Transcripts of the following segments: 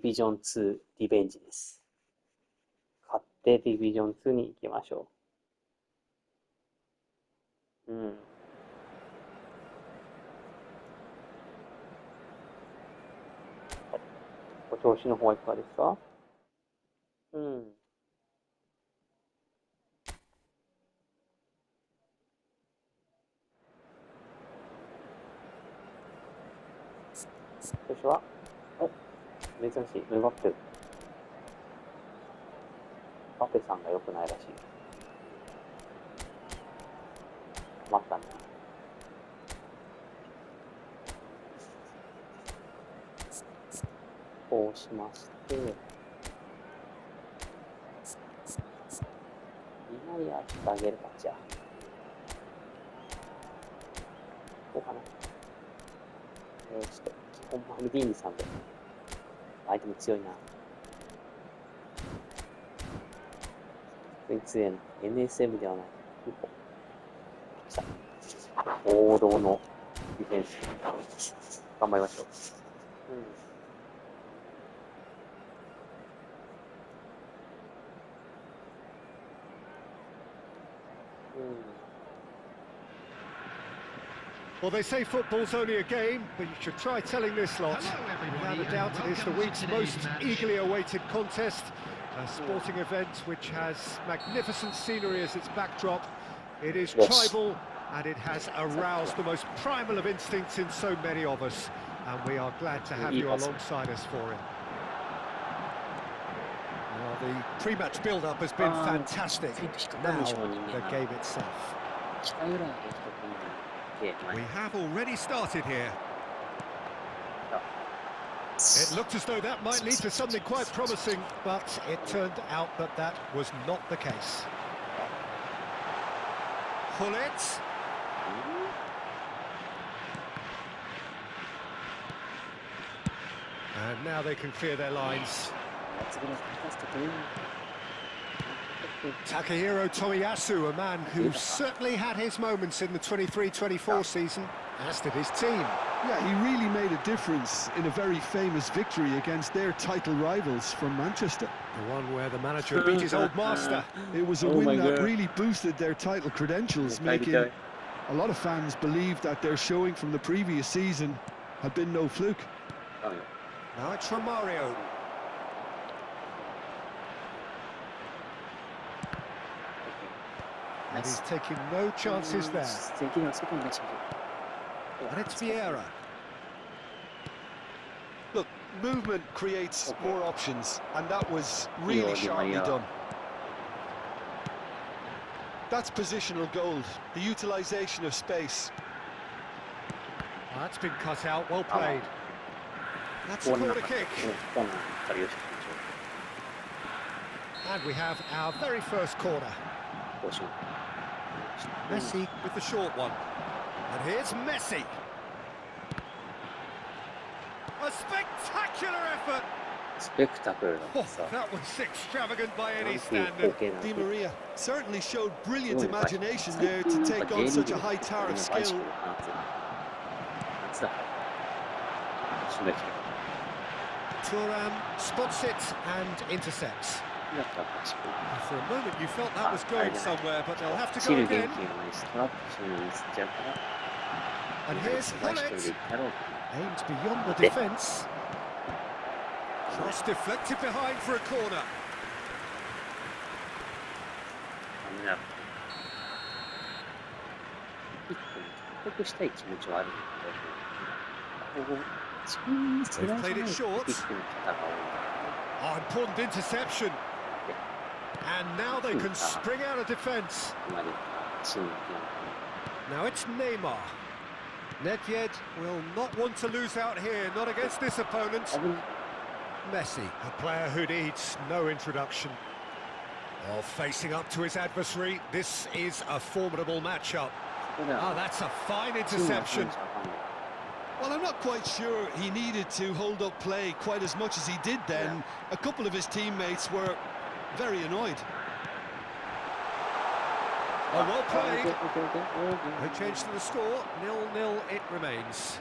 ビジョン2リベンジです。勝ってディビジョン2に行きましょう。お調子の方はいかがですか？調子は珍しい。ムバッペ。バペさんが良くないらしい。困ったね。こうしまして、今やってあげるか、じゃあ。こうかな。ちょっと、基本マルディーニさんで。相手も強いな。普通に強いな。NSM ではない。来た。王道のディフェンス。頑張りましょう。Well, they say football's only a game, but you should try telling this lot. Without a doubt, it is the week's most eagerly awaited contest. A sporting event which has magnificent scenery as its backdrop. It is tribal, and it has aroused the most primal of instincts in so many of us. And we are glad to have you alongside us for it. Well, the pre-match build-up has been fantastic. Now, the game itself. We have already started here. It looked as though that might lead to something quite promising, but it turned out that that was not the case. Hullet. And now they can clear their lines. Takahiro Tomiyasu, a man who certainly had his moments in the 23-24 season, as did his team. Yeah, he really made a difference in a very famous victory against their title rivals from Manchester. The one where the manager beat his old master. It was a win that really boosted their title credentials, making a lot of fans believe that their showing from the previous season had been no fluke. Now it's from Mario. And he's taking no chances there. And it's Vieira. Look, movement creates more options, and that was really sharply done. That's positional gold, the utilisation of space. That's been cut out, well played. That's a corner kick. And we have our very first corner. Messi with the short one. And here's Messi. A spectacular effort. That was extravagant by any standard. Di Maria certainly showed brilliant imagination there to take on such a high tower of skill. Thuram spots it and intercepts. For a moment you felt that was going somewhere, but they'll have to go again. And here's Hullet. Aimed beyond the defence. Cross deflected behind for a corner. They've played it short. Oh, important interception. And now they can spring out of defence. Now it's Neymar. Nedved will not want to lose out here, not against this opponent. Messi, a player who needs no introduction. Oh, facing up to his adversary, this is a formidable matchup. Oh, that's a fine interception. Well, I'm not quite sure he needed to hold up play quite as much as he did then. A couple of his teammates were very annoyed. Oh, well played. No change to the score. 0-0 it remains.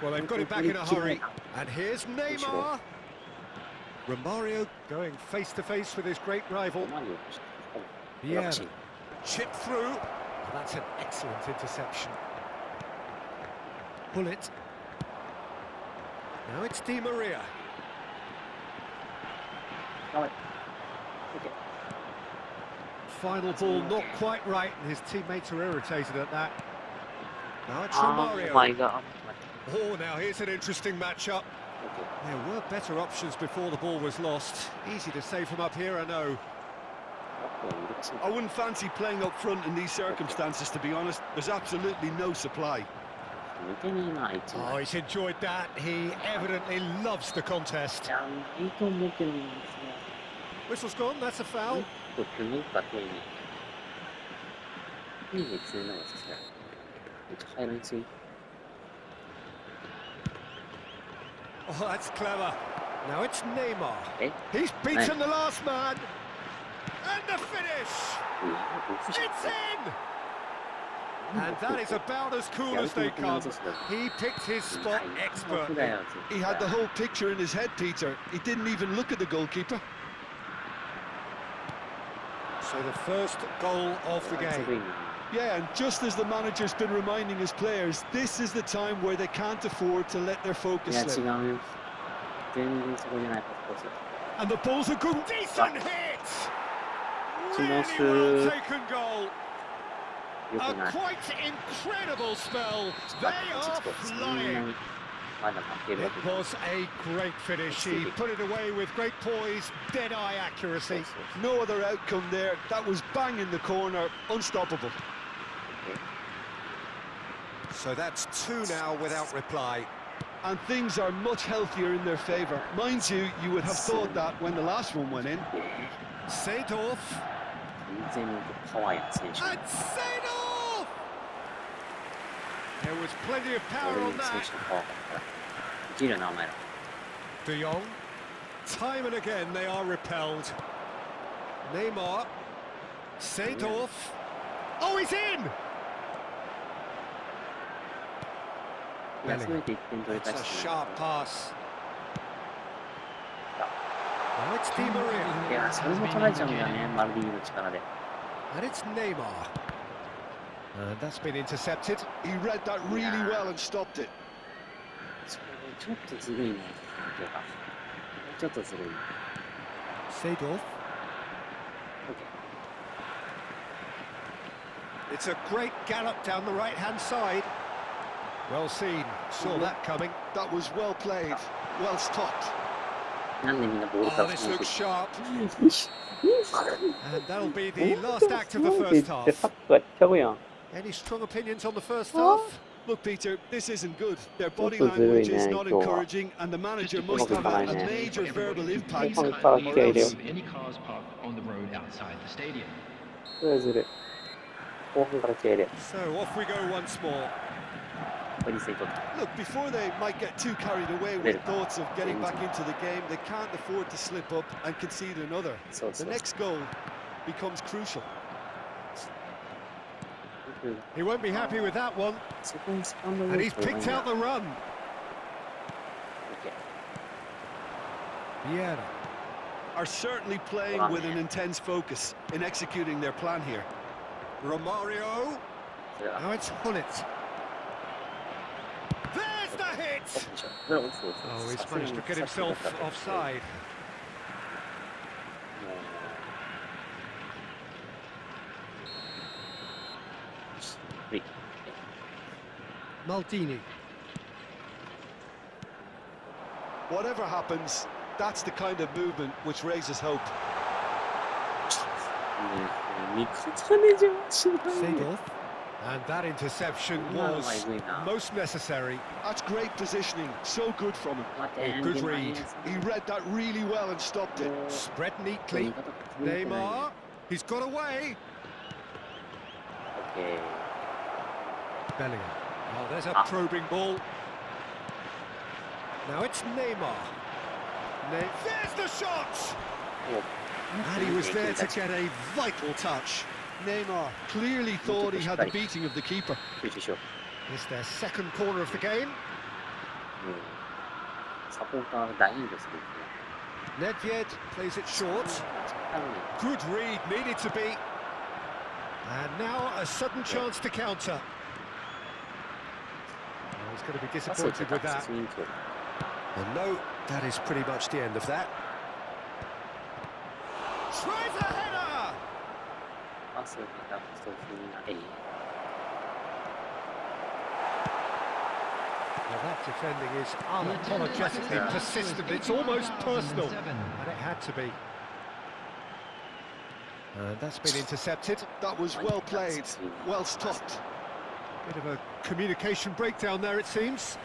Well, they've got it back in a hurry, And here's Neymar. Romario going face to face with his great rival. マリオとして Yeah, chip through. Oh, that's an excellent interception. Pull it. Now it's Di Maria. 頑張れ。OK。 Final ball not quite right, and his teammates are irritated at that. Now it's あー、Romario. 前が、Oh, now here's an interesting matchup. OK。 There were better options before the ball was lost. Easy to save from up here, I know. I wouldn't fancy playing up front in these circumstances, to be honest. There's absolutely no supply. 見てねえな、一 Oh, 枚。 he's enjoyed that. He evidently loves the contest. じゃないと思うけどね。 Whistle's gone, that's a foul. ちょっと組むか、丁寧に。丁寧に詰めながらさせられる。めっちゃ入られすぎ。 Oh, that's clever. Now it's Neymar. え He's beaten the last man. And the finish. いや、オフじゃん。 It's in. And that is about as cool as they come. He picked his spot expertly. He had the whole picture in his head, Peter. He didn't even look at the goalkeeper. So the first goal of the game. Yeah, and just as the manager's been reminding his players, this is the time where they can't afford to let their い focus や、違 slip. うよ。全然そこじゃない、パスコース。 And the ball's a good, decent hit. Really Timos, well taken goal. よ A くない。 quite incredible spell. ちょっ They と待って、 are ちょっとそんな flying. にまだ負けるわ It けじゃない。 was a great finish. He put it away with great poise, dead-eye accuracy. No other outcome there. That was bang in the corner, unstoppable. So that's two now without reply. And things are much healthier in their favour. Mind you, you would have thought that when the last one went in. Seedorf. 全然パワーや選手。 And Seedorf! There was plenty of 俺 power の on 選 that. 手のパワーから。いけるよな、お前ら。 De Jong. Time and again they are repelled. Neymar. Seedorf. Oh, he's in! いや、せめて1点取り It's 返 a して sharp pass. Now it's Di Maria. いや、それも取られちゃうんだよね、マルディーニの力で。 And it's Neymar. And that's been intercepted. He read that really well and stopped it. それちょっとずるいね、相手が。ちょっとずるい。 Seedorf. It's a great gallop down the right-hand side. Well seen. Saw that coming. That was well played, well stopped. なんでみんなボールか Oh, ら this 離れて looks る sharp. And that'll be the last act of the first サ half. ッカーやっちゃうやん。 Any strong opinions on the first half? Look, Peter, this isn't good. Their body Not good, language is man, not Joel. encouraging, and the manager must have a major verbal impact. 後半から気合い入れよう。 Any cars parked on the road outside the stadium. それはずるい。後半から気合い入れよ So off we go once more. う。これにせいとって。 Look, before they might get too carried away with thoughts of getting back into the game, they can't afford to slip up and concede another. そうそ The う。 next goal becomes crucial. He won't be happy with that one. そこにスタンド And he's picked out the run. Vieira. Are certainly playing with an intense focus in executing their plan here. Romario. それは Now it's Hullet. There's the オ hit. フでしょ。それはオフオフ。 Oh, he's さすがに managed to get さっきだ himself ったら offside. もうはい。 Maldini. Whatever happens, that's the kind of movement which raises hope. 味方ねじゃしないね。 Seedorf. And that interception was most necessary. That's great positioning, so good from him. 待て、 Oh, good read. He read that really well and stopped it. Spread neatly. 味方組めてないね Neymar. He's got away. OK。 Bellingham. Oh, there's a Ah. probing ball. Now it's Neymar. There's the shot! お And he was there to get a vital touch. Neymar clearly thought he had the beating of the keeper. 集中しよう。 It's their second corner of the game. うん。サポーターが大炎上するん Nedved plays it ですよ。 short. 多分ね、 Good read, needed to be. And now a sudden chance to counter. Oh, he's going to be パスを受け disappointed た with 普 that. 通に今日 And no, that is pretty much the end of that. Tries a header! パスを受けた普通になり、 Well, that defending is unapologetically persistent. It's almost personal. And it had to be. And that's been intercepted. That was well played, well stopped. Bit of a communication breakdown there, it seems.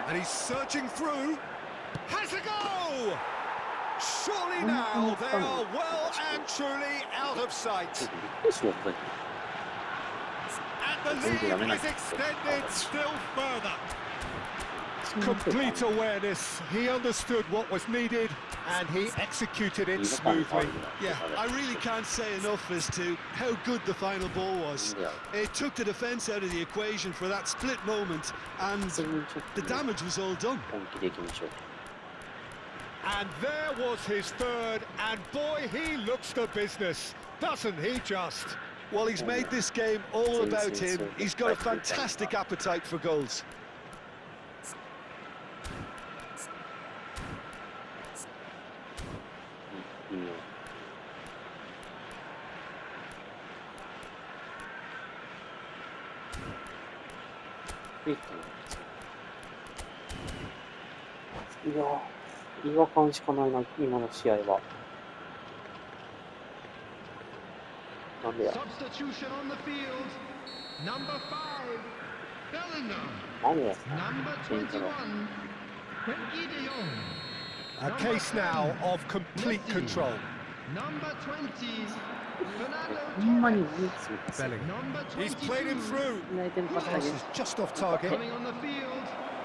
And he's searching through. Has a go! Surely now they are well and truly out of sight. びっくりしようと And the lead is extended still further. Complete awareness. He understood what was needed and he executed it smoothly. Yeah, I really can't say enough as to how good the final ball was. It took the defence out of the equation for that split moment, and the damage was all done. 本気でいきましょう。 And there was his third, and boy, he looks the business, doesn't he just? Well, he's made this game all about him. He's got a fantastic appetite for goals. いいよ。フィットのいやー、違和感しかないな、今の試合は。なんでや。 Substitution on the field. Number 5, Bellingham. なんでや。 Number 21, Frenkie de Jong. A case now of complete control. Number 20, ほんまに Fernando 何するかする。 Bellingham. Number He's played him 22, through. 内定のパス Pass is just off target. coming on the field.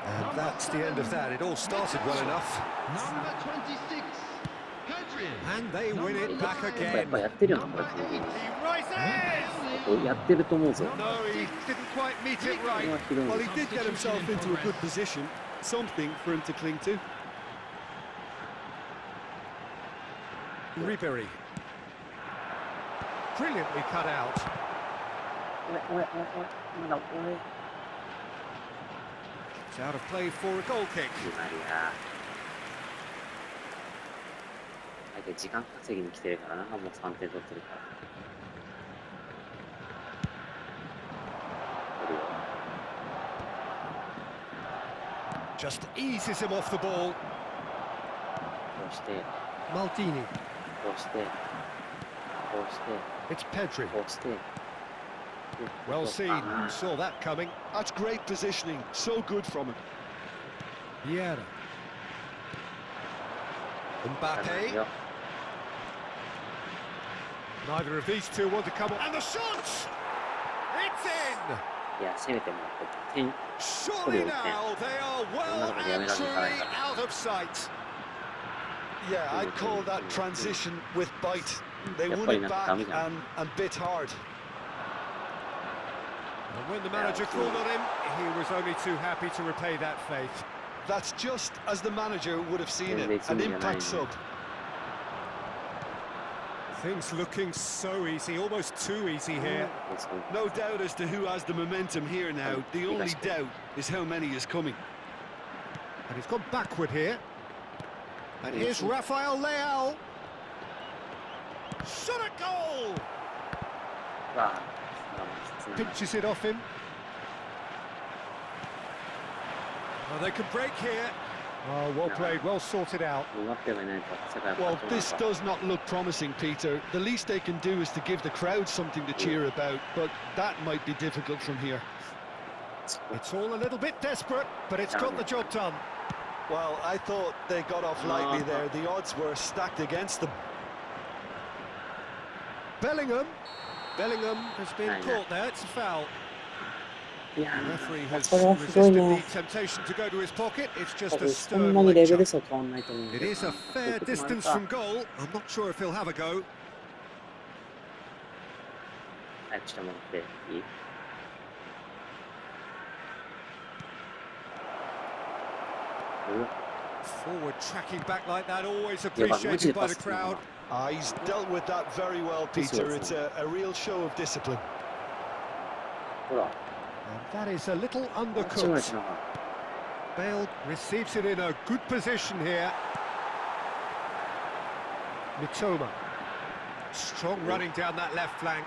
And that's the end of that. It all started well enough. Number 26, Pedri. And they win it back やっ again. ぱやってるよな、これ、完全に。 He rises! これやってると思うぞ。 No, he didn't quite meet it これ right. はひどい Well, な he did get himself into a good position, something for him to cling to. Ribery. Brilliantly cut out. おい、まだおい。 It's out of play for a goal kick. 決まりや。相手時間稼ぎに来てるからな、もう3点取ってるから。取るよ。 Just eases him off the ball. こうして、 Maldini. こうして、こうして、 It's Pedri. こうして。 Well seen. あ Saw that coming. That's great positioning, so good from him. Vieira. ー Mbappe. よ Neither of these two want to come on. And the shot! It's in! いや、せめてもう点、 Surely now they are well and truly out of sight. Yeah, I'd call that transition with bite. They won it back and bit hard. And when the manager called on him, he was only too happy to repay that faith. That's just as the manager would have seen it, an impact sub. Things looking so easy, almost too easy here. No doubt as to who has the momentum here now. The only doubt is how many is coming. And he's gone backward here. And here's Rafael Leao. Shot a goal! わあ、 Pinches it off him. Oh, they can break here. Oh, well played, well sorted out. うまくやめないと世界は Well, 勝てない this か does not look promising, Peter. The least they can do is to give the crowd something to cheer about, but that might be difficult from here. It's all a little bit desperate, but it's got the job done. Well, I thought they got off lightly there. The odds were stacked against them. Bellingham. Bellingham has been caught there. It's a foul. いや The referee ー、 has これはひどい resisted ね the。temptation to go to his pocket. It's just 多 a 分そん stern なにレベル lecture. 差変わんないと思うんだ It けど is a fair distance from goal. I'm not sure if he'll have a go. 早くしてもらっていい？ Forward tracking back like that, always やばい、マジで appreciated パ by ス the するな。 crowd. He's dealt with that very well, Peter. It's a real show of discipline. ほら、 And that is a little あっちまでし undercooked. ながら。 Bale receives it in a good position here. Mitoma. Strong running down that left flank.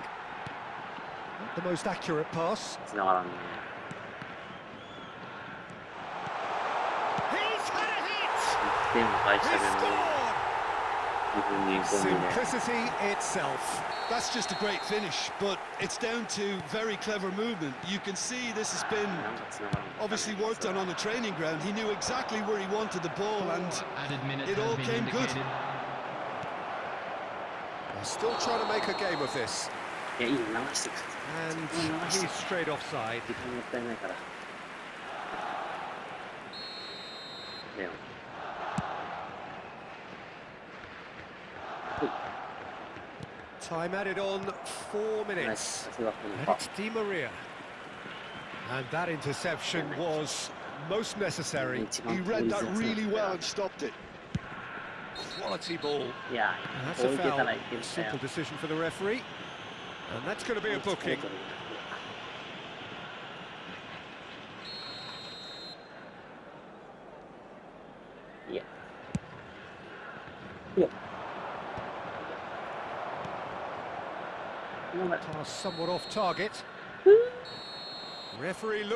Not the most accurate pass. 繋がらんね。He's had a hit! 1点も返したけ He ど、 scored! 2分に込みで。 Simplicity itself. That's just a great finish, but it's down to very clever movement. You can see this has been なんか繋がらんかったね。 obviously worked on the training ground. He knew exactly where he wanted the ball, and Added minute it has all been came good. indicated. They're still trying to make a game of this. いや、いいの流してください。 And 流して he's straight offside. 時間もったいないから。レオン。Time added on 4 ナイ minutes. ス。さすがこの And パ it's Di Maria. And that interception was most necessary. He read that really well and stopped it. Quality ball. いや、 And こ that's う a いけた foul. らいけるんだよ Simple。decision for the referee. And that's going to be a booking. いや。いや。今まで。 Pass somewhat off target. Referee look.